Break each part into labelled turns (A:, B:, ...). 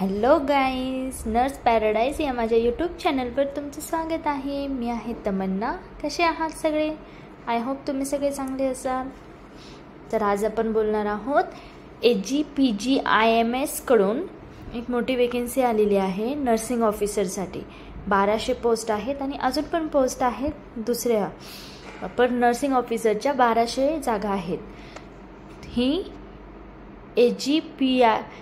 A: Hello guys, nurse paradise या माझ्या YouTube चॅनलवर तुमचं स्वागत आहे. मी आहे तमन्ना. कसे आहात सगळे? आय होप तुम्ही सगळे चांगले असाल. तर आज आपण बोलणार आहोत AGPGIMS कडून एक मोठी वेकेन्सी आलेली आहे नर्सिंग ऑफिसरसाठी. 1200 पोस्ट आहेत आणि अजून पण पोस्ट आहेत दुसऱ्या, पण नर्सिंग ऑफिसरच्या 1200 जागा आहेत. ही AGPIMS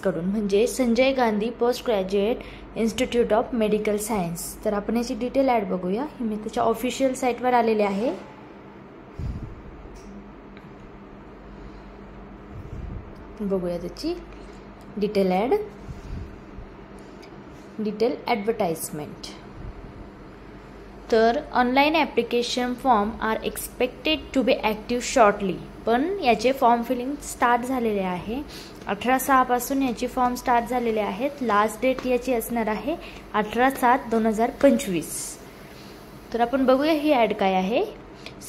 A: कडून म्हणजे Sanjay Gandhi post graduate institute of medical science. तर आपण याची डिटेल ॲड बघूया. ही मी त्याच्या ऑफिशियल साईटवर आलेले आहे. बघूया त्याची डिटेल ॲडव्हर्टाइजमेंट. तर online application form are expected to be active shortly. पण याचे फॉर्म फिलिंग स्टार्ट झालेले आहे. 18/6 पासून याची फॉर्म स्टार्ट झालेले आहेत. लास्ट डेट याची असणार आहे 18/7/2025. तर आपण बघूया ही ॲड काय आहे.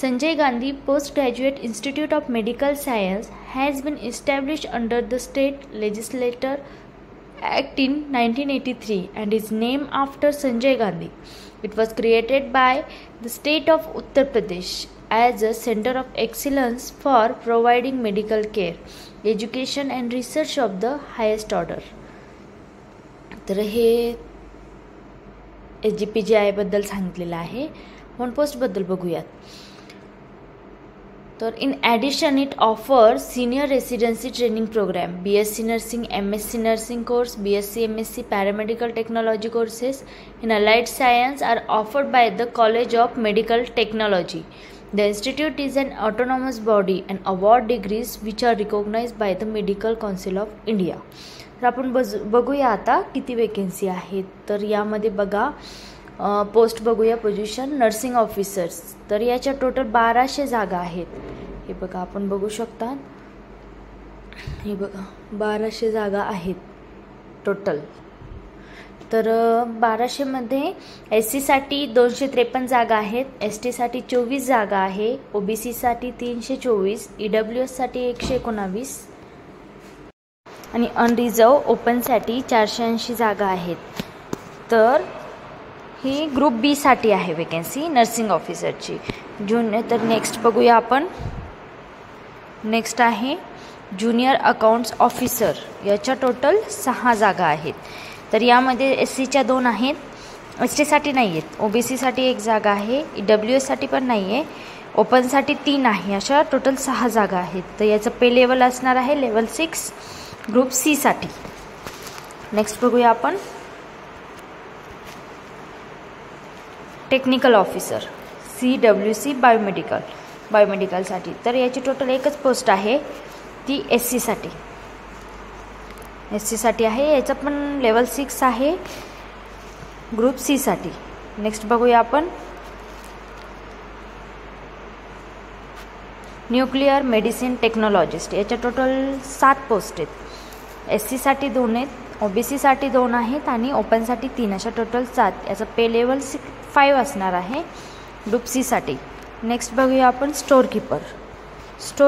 A: Sanjay Gandhi post graduate institute of medical science has been established under the state legislator Act in 1983 and is named after Sanjay Gandhi. It was created by the state of Uttar Pradesh as a center of excellence for providing medical care, education and research of the highest order. तर हे AGPGI बद्दल सांगितलेलं आहे. One post बद्दल बघूयात. तर in addition it offer senior residency training programme, BSc nursing, MSc nursing course, BSc MSc paramedical technology courses in allied science are offered by the college of medical technology. The institute is an autonomous body and award degrees which are recognised by the medical council of India. तर आपण बघूया आता किती vacancy आहेत. तर यामध्ये बघा post बघूया. Position nursing officers. तर याच्या टोटल 1200 जागा आहेत. हे बघा आपण बघू शकता. हे बघा 1200 जागा आहेत टोटल. तर 1200 मध्ये SC साठी 253 जागा आहेत, ST साठी 24 जागा आहे, OBC साठी 324, EWS साठी 119 आणि अनरिझर्व ओपन साठी 480 जागा आहेत. तर ही ग्रुप बी साठी आहे वेकेन्सी नर्सिंग ऑफिसरची. तर नेक्स्ट बघूया आपण. नेक्स्ट आहे ज्युनियर अकाउंट्स ऑफिसर. याच्या टोटल 6 जागा आहेत. तर यामध्ये SCच्या 2 आहेत, ST साठी नाही आहेत, OBC साठी 1 जागा आहे, EWS साठी पण नाही आहे, ओपन साठी 3 आहे. अशा टोटल 6 जागा आहेत. तर याचं पे लेवल असणार आहे लेवल 6 ग्रुप सी साठी. नेक्स्ट बघूया आपण टेक्निकल ऑफिसर CWC बायोमेडिकलसाठी. तर याची टोटल एकच पोस्ट आहे, ती SC साठी आहे. याचं पण लेवल 6 आहे ग्रुप सी साठी. नेक्स्ट बघूया आपण न्यूक्लिअर मेडिसिन टेक्नॉलॉजिस्ट. याच्या टोटल 7 पोस्ट आहेत. SC साठी 2 आहेत, OBC साठी 2 आहेत आणि ओपन साठी 3, अशा टोटल 7. याचं पे लेवल 5 असणार आहे ग्रुप सी साठी. नेक्स्ट बघूया आपण स्टोअर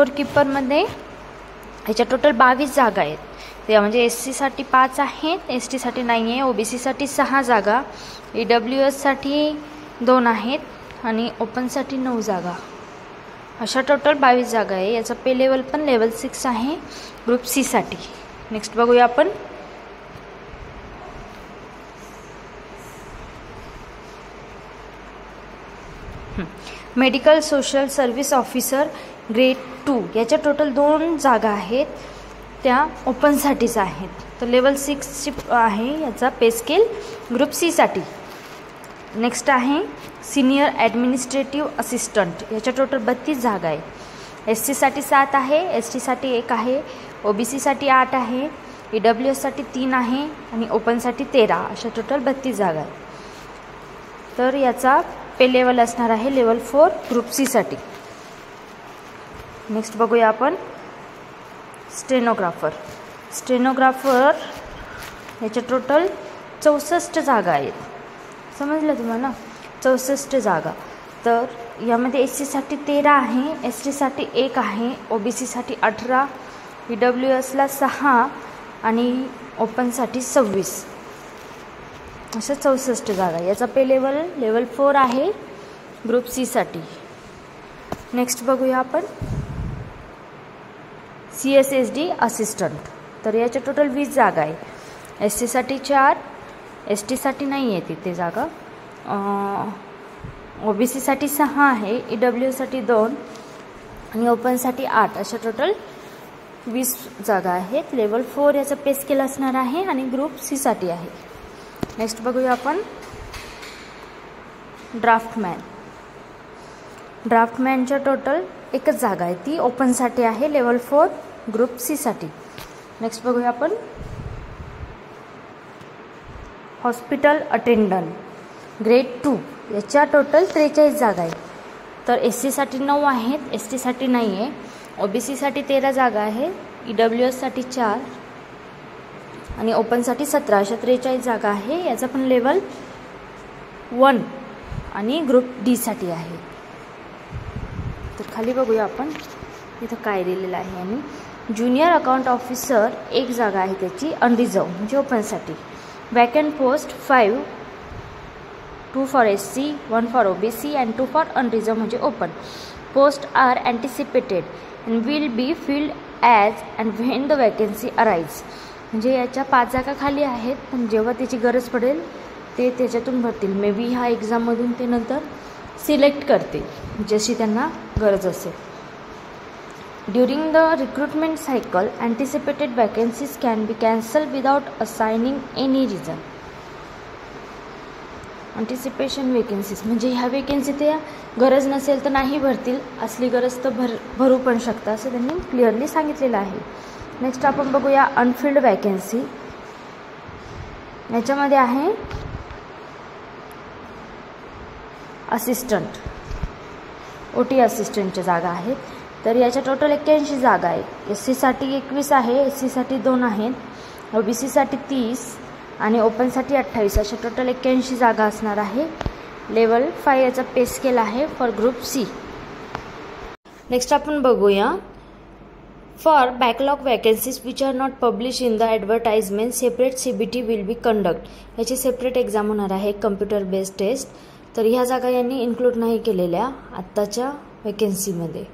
A: कीपरमध्ये ह्याच्या टोटल 22 जागा आहेत. त्या म्हणजे SC साठी 5 आहेत, ST साठी नाही आहे, OBC साठी 6 जागा, EWS साठी 2 आहेत आणि ओपन साठी 9 जागा. अशा टोटल 22 जागा आहे. याचा पे लेवल पण लेवल 6 आहे ग्रुप सी साठी. नेक्स्ट बघूया आपण medical social service officer grade 2. याच्या टोटल 2 जागा आहेत, त्या ओपनसाठीच आहेत. तर लेवल 6 आहे याचा पे स्केल ग्रुप सी साठी. नेक्स्ट आहे सिनियर ॲडमिनिस्ट्रेटिव्ह असिस्टंट. याच्या टोटल 32 जागा आहे. SC साठी 7 आहे, ST साठी 1 आहे, OBC साठी 8 आहे, EWS साठी 3 आहे आणि ओपन साठी 13, अशा टोटल 32 जागा आहेत. तर याचा पे लेवल असणार आहे लेवल 4 ग्रुप सी साठी. नेक्स्ट बघूया आपण स्टेनोग्राफर. याच्या टोटल 64 जागा आहेत. समजलं तुम्हाला? 64 जागा. तर यामध्ये SC साठी 13 आहे, ST साठी 1 आहे, OBC साठी 18, EWSला 6 आणि ओपनसाठी 26, अशा 64 जागा. याचा पे लेवल 4 आहे ग्रुप सी साठी. नेक्स्ट बघूया आपण CSSD असिस्टंट. तर याच्या टोटल 20 जागा आहे. SC साठी 4, ST साठी नाही आहे तिथे जागा, OBC साठी 6 आहे, EWS साठी 2 आणि ओपनसाठी 8, अशा टोटल 20 जागा आहेत. लेवल 4 याचा पे स्केल असणार आहे आणि ग्रुप सी साठी आहे. नेक्स्ट बघूया आपण ड्राफ्टमॅनच्या टोटल एकच जागा आहे, ती ओपनसाठी आहे, लेवल 4 ग्रुप सी साठी. नेक्स्ट बघूया आपण हॉस्पिटल अटेंडंट ग्रेड 2. याच्या टोटल 43 जागा आहेत. तर SC साठी 9 आहेत, ST साठी नाही आहे, OBC साठी 13 जागा आहे, EWS साठी 4 आणि ओपनसाठी 17, अशा 43 जागा आहे. याचा पण लेवल 1 आणि ग्रुप डी साठी आहे. तर खाली बघूया आपण इथं काय दिलेलं आहे. आणि ज्युनियर अकाउंट ऑफिसर 1 जागा आहे त्याची, अनरिझर्व म्हणजे ओपनसाठी. Vacant post 5, 2 for SC, 1 for OBC and 2 for unreserve म्हणजे open. Post are anticipated and will be filled as and when the vacancy arise. म्हणजे याच्या 5 जागा खाली आहेत, पण जेव्हा त्याची गरज पडेल ते त्याच्यातून भरतील. मे बी ह्या एक्झाममधून ते नंतर सिलेक्ट करतील जशी त्यांना गरज असेल. During the recruitment cycle anticipated vacancies can be cancel without assigning any reason. Anticipation vacancies म्हणजे ह्या वेकन्सी ते गरज नसेल तर नाही भरतील, असली गरज तर भरू पण शकता, असं त्यांनी क्लिअरली सांगितलेलं आहे. नेक्स्ट आपण बघूया अनफिल्ड वॅकन्सी. याच्यामध्ये आहे असिस्टंट, OT असिस्टंटच्या जागा आहेत. तर याच्या टोटल 81 जागा आहेत. SC साठी 21 आहे, SC साठी 2 आहेत, OBC साठी 30 आणि ओपनसाठी 28, अशा टोटल 81 जागा असणार आहे. लेवल 5 याचा पे स्केल आहे फॉर ग्रुप सी. नेक्स्ट आपण बघूया for backlog vacancies which are not publish in the advertisement separate CBT will be conduct. याची सेपरेट एक्झाम होणार आहे, कम्प्युटर बेस्ड टेस्ट. तर ह्या जागा यांनी इन्क्लूड नाही केलेल्या आत्ताच्या वॅकन्सीमध्ये.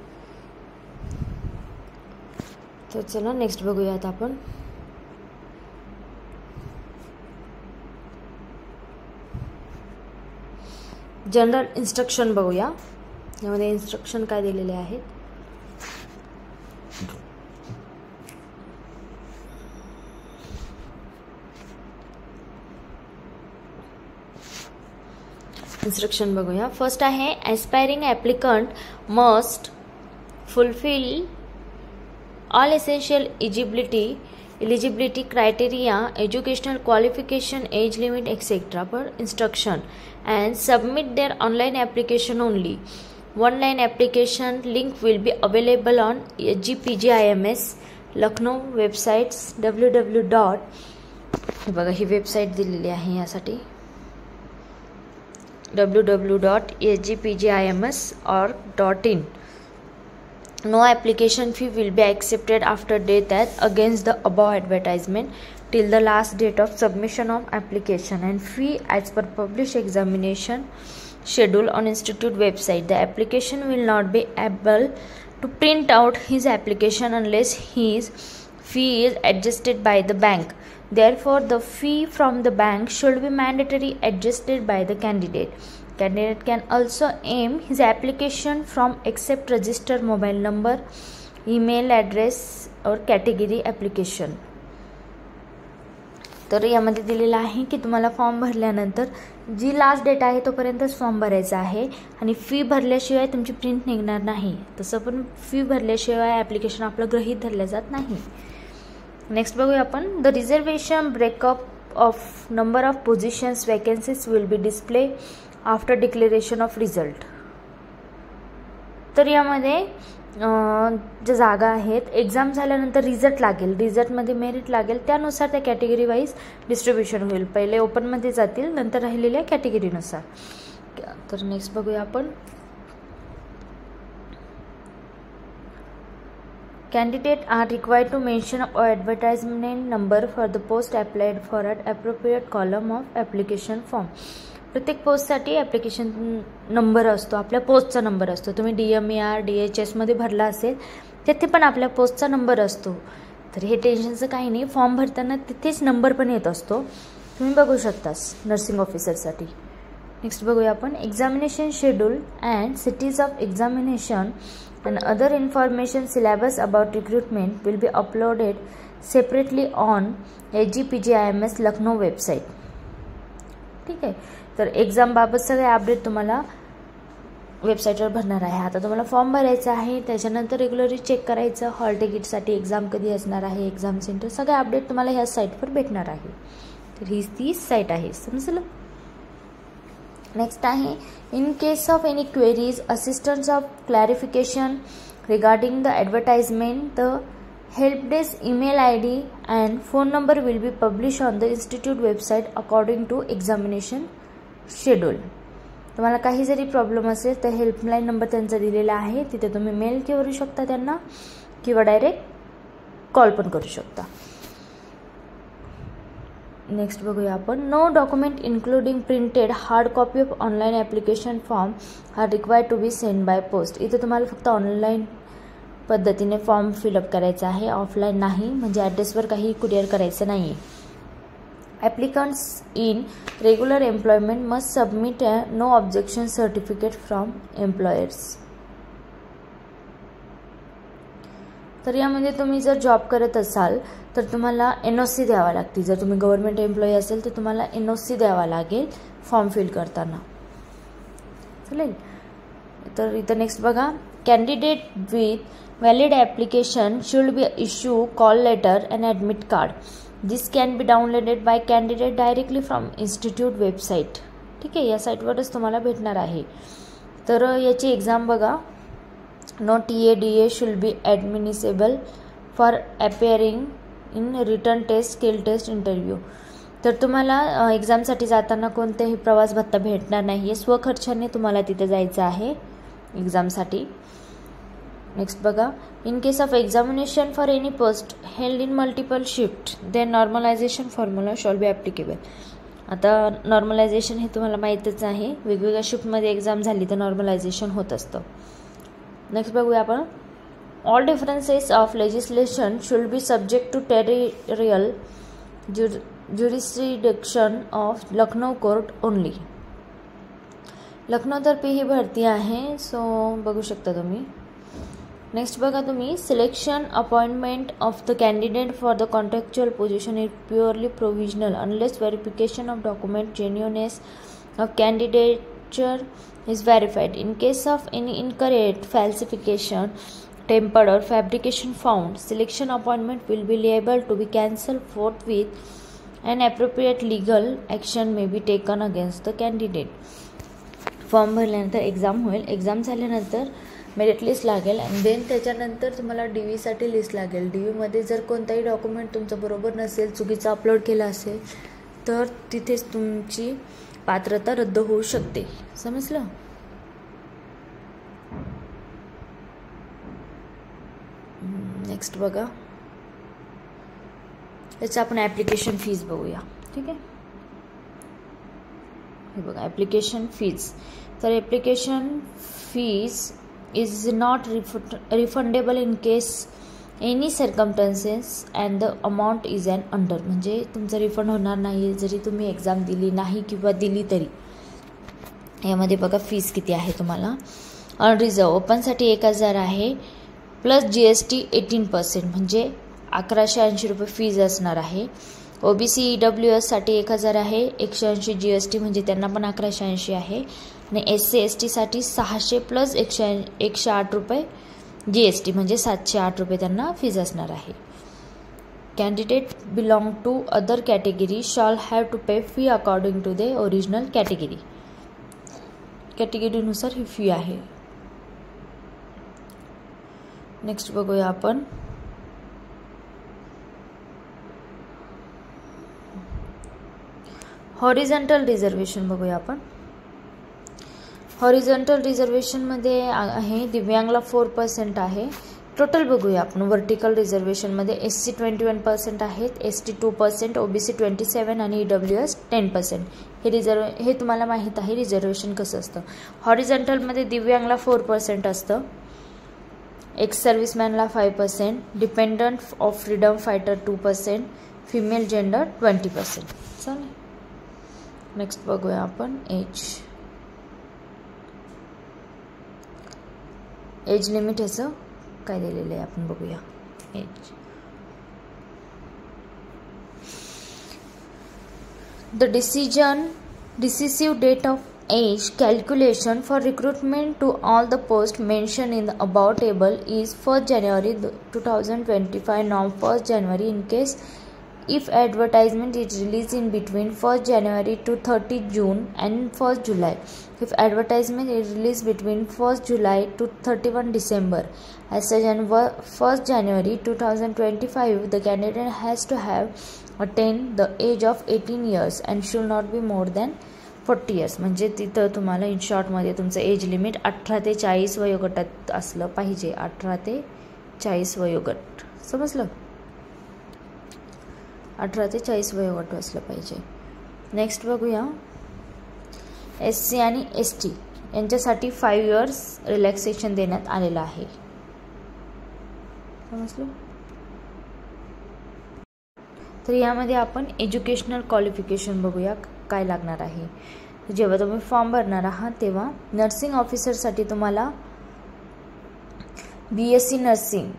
A: तर चला नेक्स्ट बघूयात आपण जनरल इन्स्ट्रक्शन बघूया. यामध्ये इन्स्ट्रक्शन काय दिलेले आहेत. इन्स्ट्रक्शन बघूया. फर्स्ट आहे aspiring applicant must fulfil all essential eligibility criteria, educational qualification, age limit, etc. per instruction and submit their online application only. One-line application link will be available on HGPGIMS Lucknow websites www. बघा ही website दिलेली आहे यासाठी www.hgpgims.org.in. No application fee will be accepted after date that against the above advertisement till the last date of submission of application and fee as per published examination schedule on institute website. The application will not be able to print out his application unless his fee is adjusted by the bank. Therefore, the fee from the bank should be mandatory adjusted by the candidate. Candidate can also aim his application from except register mobile number, email address or category application. तर यामध्ये दिलेलं आहे की तुम्हाला form भरल्यानंतर जी last date आहे तोपर्यंतच form भरायचा आहे आणि फी भरल्याशिवाय तुमची प्रिंट निघणार नाही. तसं पण फी भरल्याशिवाय ॲप्लिकेशन आपलं गृहीत धरलं जात नाही. नेक्स्ट बघूया आपण the reservation breakup of number of positions vacancies will be display after declaration of result. तर यामध्ये ज्या जागा आहेत एक्झाम झाल्यानंतर रिझल्ट लागेल, रिझल्टमध्ये मेरिट लागेल, त्यानुसार त्या कॅटेगरी वाईज डिस्ट्रीब्युशन होईल. पहिले ओपनमध्ये जातील, नंतर राहिलेल्या कॅटेगरीनुसार. तर नेक्स्ट बघूया आपण Candidate are required to mention or advertisement number for the post applied for an appropriate column of application form. प्रत्येक पोस्टसाठी ॲप्लिकेशन नंबर असतो, आपल्या पोस्टचा नंबर असतो. तुम्ही DMER DHS मध्ये भरला असेल तिथे पण आपल्या पोस्टचा नंबर असतो. तर हे टेन्शनचं काही नाही, फॉर्म भरताना तिथेच नंबर पण येत असतो, तुम्ही बघू शकतास नर्सिंग ऑफिसरसाठी. नेक्स्ट बघूया आपण examination schedule and cities of examination and other information syllabus about recruitment will be uploaded separately on AGPGIMS Lucknow website. ठीक आहे, तर एक्झाम बाबत सगळे अपडेट तुम्हाला वेबसाईटवर भरणार आहे. आता तुम्हाला फॉर्म भरायचा आहे, त्याच्यानंतर रेग्युलरली चेक करायचं हॉल तिकीटसाठी एक्झाम कधी असणार आहे, एक्झाम सेंटर, सगळे अपडेट तुम्हाला ह्या साईटवर भेटणार आहे. तर ही ती साईट आहे, समजलं. नेक्स्ट आहे in case of any queries assistance of clarification regarding the advertisement the help desk email ID and phone number will be publish on the institute website according to examination schedule. तुम्हाला काही जरी problem असेल तर helpline number त्यांचा दिलेला आहे, तिथे तुम्ही मेल करू शकता त्यांना किंवा डायरेक्ट कॉल पण करू शकता. नेक्स्ट बघूया आपण no document including printed hard copy of online application form are required to be send by post. इथे तुम्हाला फक्त ऑनलाईन पद्धतीने फॉर्म फिलअप करायचा आहे, ऑफलाईन नाही, म्हणजे ॲड्रेसवर काही कुरिअर करायचं नाही आहे. Applicants in regular employment must submit no objection certificate from employers. तर यामध्ये तुम्ही जर जॉब करत असाल तर तुम्हाला NOC द्यावा लागते. जर तुम्ही गव्हर्नमेंट एम्प्लॉई असेल तर तुम्हाला NOC द्यावा लागेल फॉर्म फिल करताना, चालेल. तर इथं नेक्स्ट बघा candidate with valid application should be issue call letter and admit card. This can be downloaded by candidate directly from institute website. ठीक आहे, या साईटवरच तुम्हाला भेटणार आहे. तर याची एक्झाम बघा No TA/DA should be admissible for appearing in written test, skill test, interview. तर तुम्हाला एक्झामसाठी जाताना कोणतेही प्रवास भत्ता भेटणार नाही आहे, स्वखर्चाने तुम्हाला तिथे जायचं आहे एक्झामसाठी. नेक्स्ट बघा in case of examination for any post held in multiple shift then normalisation formula shall be applicable. आता नॉर्मलायझेशन हे तुम्हाला माहीतच आहे, वेगवेगळ्या शिफ्टमध्ये एक्झाम झाली तर नॉर्मलायझेशन होत असतं. नेक्स्ट बघूया आपण all differences of legislation should be subject to territorial jurisdiction of Lucknow court only. लखनौतर्फे ही भरती आहे, सो बघू शकता तुम्ही. नेक्स्ट बघा तुम्ही selection appointment of the candidate for the contractual position is purely provisional unless verification of document genuineness of candidature is verified. In case of any incorrect falsification, tempered or fabrication found, selection appointment will be liable to be cancelled forthwith and appropriate legal action may be taken against the candidate. Form भरल्यानंतर exam होईल, exam झाल्यानंतर merit list लागेल आणि then त्याच्यानंतर तुम्हाला DVसाठी list लागेल. DVमध्ये जर कोणताही डॉक्युमेंट तुमचं बरोबर नसेल, चुकीचं अपलोड केलं असेल तर तिथेच तुमची पात्रता रद्द होऊ शकते, समजलं. नेक्स्ट बघा याचं आपण ॲप्लिकेशन फीज बघूया. ठीक आहे, हे बघा ॲप्लिकेशन फीज. तर application fees is not refundable in case any circumstances and the amount is an under. म्हणजे तुमचं रिफंड होणार नाही जरी तुम्ही एक्झाम दिली नाही किंवा दिली तरी. यामध्ये बघा फीज किती आहे तुम्हाला. अनरिझर्व ओपनसाठी 1000 आहे प्लस GST 18% म्हणजे 1180 रुपये फीज असणार आहे. OBC EWS साठी 1000 आहे, 180 GST म्हणजे त्यांना पण 1180 आहे आणि SC ST साठी 600 प्लस 108 रुपये GST म्हणजे 708 रुपये त्यांना फीज असणार आहे. Candidate belong to other category shall have to pay fee according to the original category. कॅटेगरीनुसार ही फी आहे. नेक्स्ट बघूया आपण हॉरिझॉन्टल रिझर्वेशन बघूया आपण. हॉरिझॉन्टल रिझर्वेशनमध्ये आहे दिव्यांगला 4% आहे, टोटल बघूया आपण. व्हर्टिकल रिझर्वेशनमध्ये SC 21% आहेत, ST 2%, OBC 27 आणि EWS 10%. हे तुम्हाला माहीत आहे रिझर्वेशन कसं असतं. हॉरिझॉन्टलमध्ये दिव्यांगला 4% असतं, एक्स सर्व्हिसमॅनला 5%, dependent of freedom fighter 2%, female gender 20%. चालेल. नेक्स्ट बघूया आपण एज लिमिट ह्याचं काय दिलेलं आहे आपण बघूया. As the decisive date of age calculation for recruitment to all the posts mentioned in the above table is 1st January 2025 now 1st January in case if advertisement is released in between 1st January to 30 June and 1st July. If advertisement is released between 1st July to 31 December, as such on 1st January 2025, the candidate has to have attained the age of 18 years and should not be more than 40 years. म्हणजे तिथं तुम्हाला in शॉर्टमध्ये तुमचं age limit 18 ते 40 वयोगटात असलं पाहिजे. 18 ते 40 वयोगट, समजलं? 18 ते 40 वयोगट असलं पाहिजे. नेक्स्ट बघूया. SC आणि ST यांच्यासाठी 5 years रिलॅक्सेशन देण्यात आलेलं आहे. समजलं? तर यामध्ये आपण एज्युकेशनल क्वालिफिकेशन बघूया काय लागणार आहे. जेव्हा तुम्ही फॉर्म भरणार आहात तेव्हा नर्सिंग ऑफिसरसाठी तुम्हाला BSc nursing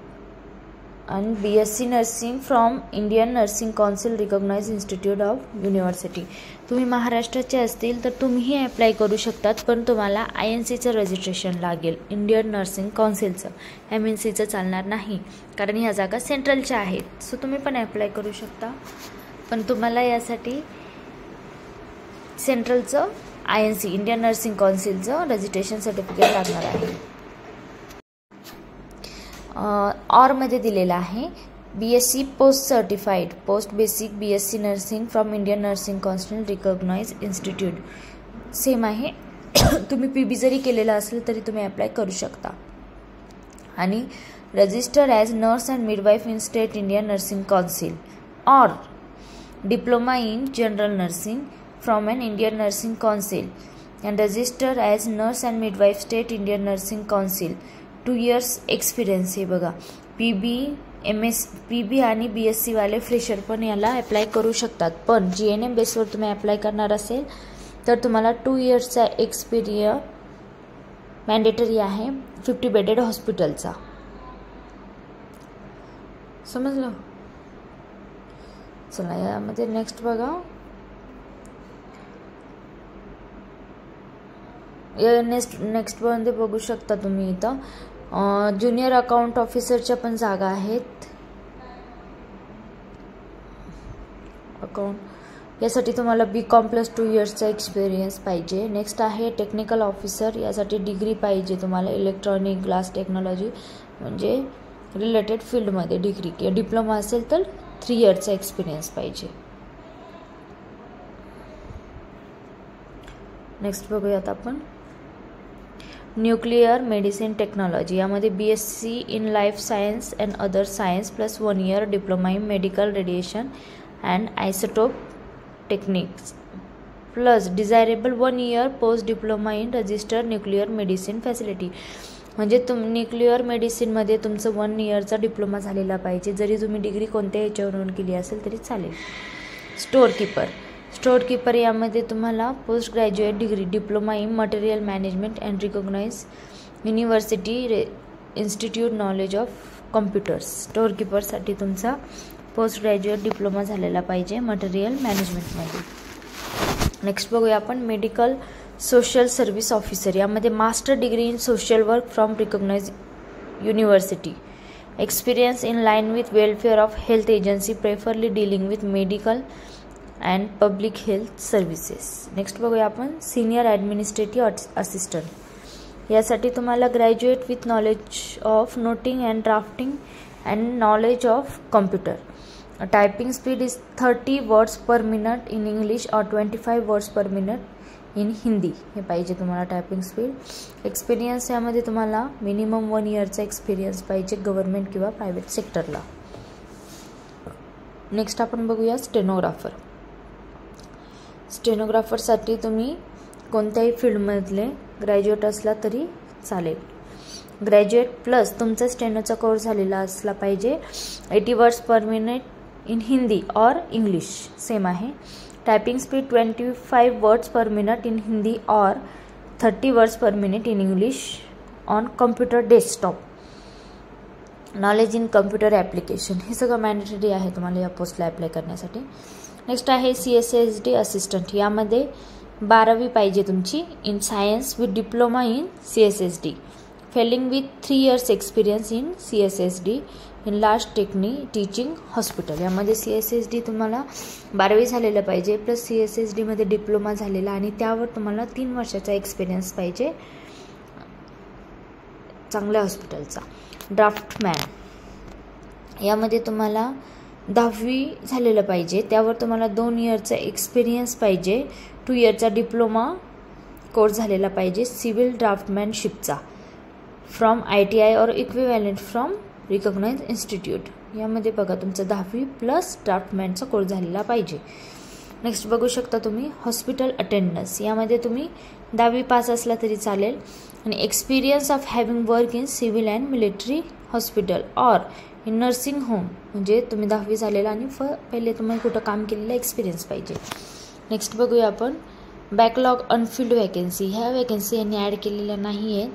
A: and BSc nursing from Indian nursing council recognised institute of university. तुम्ही महाराष्ट्राचे असतील तर तुम्हीही अप्लाय करू शकतात, पण तुम्हाला INCचं रजिस्ट्रेशन लागेल, इंडियन नर्सिंग काउन्सिलचं. MNCचं चालणार नाही, कारण ह्या जागा सेंट्रलच्या आहेत. सो तुम्ही पण अप्लाय करू शकता, पण तुम्हाला यासाठी सेंट्रलचं INC इंडियन नर्सिंग काउन्सिलचं रजिस्ट्रेशन सर्टिफिकेट लागणार आहे. ऑरमध्ये दिलेला आहे BSc post certified post basic BSc nursing from Indian nursing council recognised institute. Same आहे. तुम्ही PB जरी केलेला असेल तरी तुम्ही अप्लाय करू शकता. आणि register as nurse and midwife in state Indian nursing council or diploma in general nursing from an Indian nursing council and register as nurse and midwife state Indian nursing council. 2 years experience. हे बघा, PB आणि BSc वाले fresher पण याला apply करू शकतात. पण GNM बेसवर तुम्ही अप्लाय करणार असेल तर तुम्हाला 2 yearsचा एक्सपिरियन्स मॅन्डेटरी आहे 50 bedded हॉस्पिटलचा. समजलं? चला यामध्ये नेक्स्ट बघा. नेक्स्ट मध्ये बघू शकता तुम्ही इथं ज्युनियर अकाउंट ऑफिसरच्या पण जागा आहेत. अकाउंट यासाठी तुम्हाला BCom + 2 yearsचा एक्सपिरियन्स पाहिजे. नेक्स्ट आहे टेक्निकल ऑफिसर. यासाठी डिग्री पाहिजे तुम्हाला इलेक्ट्रॉनिक ग्लास टेक्नॉलॉजी म्हणजे रिलेटेड फील्डमध्ये डिग्री किंवा डिप्लोमा असेल तर 3 yearsचा एक्सपिरियन्स पाहिजे. नेक्स्ट बघूयात आपण न्यूक्लिअर मेडिसिन टेक्नॉलॉजी. यामध्ये BSc in life science and other science + 1 year diploma in medical radiation and isotope techniques plus desirable 1 year post diploma in registered nuclear medicine facility. म्हणजे nuclear मेडिसिनमध्ये तुमचं 1 yearचा diploma झालेला पाहिजे. जरी तुम्ही degree कोणत्या ह्याच्यावरून केली असेल तरी चालेल. स्टोअर कीपर यामध्ये तुम्हाला post graduate degree diploma in material management and recognise university institute knowledge of computers. Store कीपरसाठी तुमचा पोस्ट ग्रॅज्युएट डिप्लोमा झालेला पाहिजे मटेरियल मॅनेजमेंटमध्ये. नेक्स्ट बघूया आपण मेडिकल सोशल सर्व्हिस ऑफिसर. यामध्ये master degree in social work from recognise university. Experience in line with welfare of health agency preferably dealing with medical and public health services. Next बघूया आपण senior administrative assistant. यासाठी तुम्हाला graduate with knowledge of noting and drafting and knowledge of computer. Typing speed is 30 words per minute in English or 25 words per minute in Hindi हे पाहिजे तुम्हाला typing speed. Experience यामध्ये तुम्हाला minimum 1 इयरचा experience पाहिजे government किंवा private सेक्टरला. Next आपण बघूया stenographer. स्टेनोग्राफरसाठी तुम्ही कोणत्याही फील्डमधले ग्रॅज्युएट असला तरी चालेल. ग्रॅज्युएट प्लस तुमचा स्टेनोचा कोर्स झालेला असला पाहिजे. 80 words per minute in Hindi और इंग्लिश सेम आहे. Typing speed 25 words per minute in Hindi और 30 words per minute in English on computer desktop. Knowledge in computer application हे सगळं मॅन्डेटरी आहे तुम्हाला या पोस्टला अप्लाय करण्यासाठी. नेक्स्ट आहे CSSD असिस्टंट. यामध्ये 12वी पाहिजे तुमची in science with diploma in CSSD. Failing with 3 years experience in CSSD in last teaching hospital. यामध्ये CSSD तुम्हाला 12वी झालेलं पाहिजे प्लस CSSDमध्ये डिप्लोमा झालेला आणि त्यावर तुम्हाला 3 वर्षाचा एक्सपिरियन्स पाहिजे चांगल्या हॉस्पिटलचा. ड्राफ्टमॅन यामध्ये तुम्हाला 10वी झालेलं पाहिजे, त्यावर तुम्हाला 2 इयरचा एक्सपिरियन्स पाहिजे. 2 इयरचा डिप्लोमा कोर्स झालेला पाहिजे सिव्हिल ड्राफ्टमॅनशिपचा फ्रॉम ITI और इक्विव्हॅलंट फ्रॉम रिकॉग्नाइज इन्स्टिट्यूट. यामध्ये बघा तुमचा 10वी प्लस ड्राफ्टमॅनचा कोर्स झालेला पाहिजे. नेक्स्ट बघू शकता तुम्ही हॉस्पिटल अटेंडन्स. यामध्ये तुम्ही 10वी पास असला तरी चालेल आणि experience of having work in civil and military hospital और इन नर्सिंग होम. म्हणजे तुम्ही 10वी झालेला आणि पहिले तुम्ही कुठं काम केलेला एक्सपिरियन्स पाहिजे. नेक्स्ट बघूया आपण बॅकलॉग अनफिल्ड वॅकन्सी. ह्या वॅकन्सी यांनी ॲड केलेल्या नाही आहेत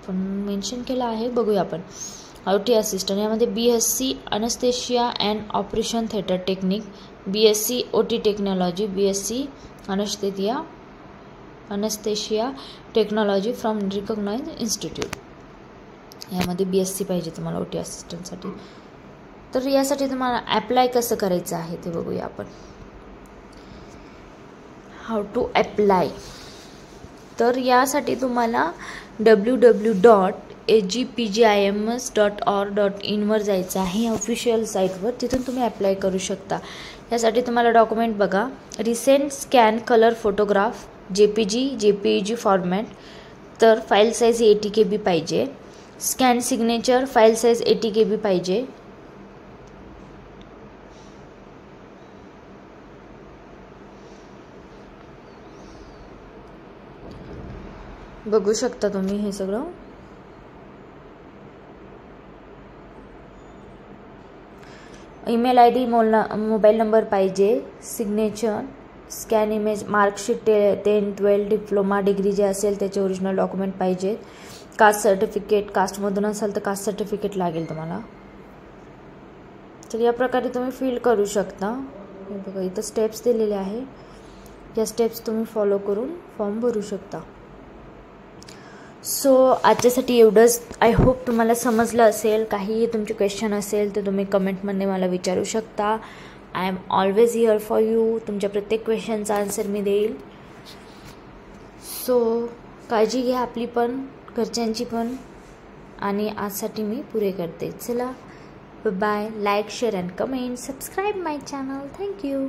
A: पण मेन्शन केलं आहे. बघूया आपण OT असिस्टंट. यामध्ये BSc anaesthesia and operation theatre technique, BSc OT technology, BSc anaesthesia technology from recognise institute. यामध्ये BSc पाहिजे तुम्हाला OT असिस्टंटसाठी. तर यासाठी तुम्हाला ॲप्लाय कसं करायचं आहे ते बघूया आपण. How to apply. तर यासाठी तुम्हाला www.agpgims.org.in वर जायचं आहे ऑफिशियल साईटवर. तिथून तुम्ही ॲप्लाय करू शकता. यासाठी तुम्हाला डॉक्युमेंट बघा. Recent scan colour photograph JPG format. तर फाईल साईज 80 KB पाहिजे. Scan signature file size 80 KB पाहिजे. बघू शकता तुम्ही हे सगळं. ईमेल ID, मोबाईल नंबर पाहिजे. Signature, scan image, marksheet 10, 12 diploma degree जे असेल त्याचे ओरिजिनल डॉक्युमेंट पाहिजे. कास्ट सर्टिफिकेट, कास्टमधून असाल तर कास्ट सर्टिफिकेट लागेल तुम्हाला. तर या प्रकारे तुम्ही फिल करू शकता. हे बघा इथं स्टेप्स दिलेले आहे. या स्टेप्स तुम्ही फॉलो करून फॉर्म भरू शकता. सो आजच्यासाठी एवढंच. आय होप तुम्हाला समजलं असेल. काहीही तुमचे क्वेश्चन असेल तर तुम्ही कमेंटमध्ये मला विचारू शकता. I am always here for you. तुमच्या प्रत्येक क्वेश्चनचा आन्सर मी देईल. सो काळजी घ्या आपली पण, घरच्यांची पण. आणि आजसाठी मी पुरे करते. चला bye. Like, share and comment. Subscribe my channel. Thank you.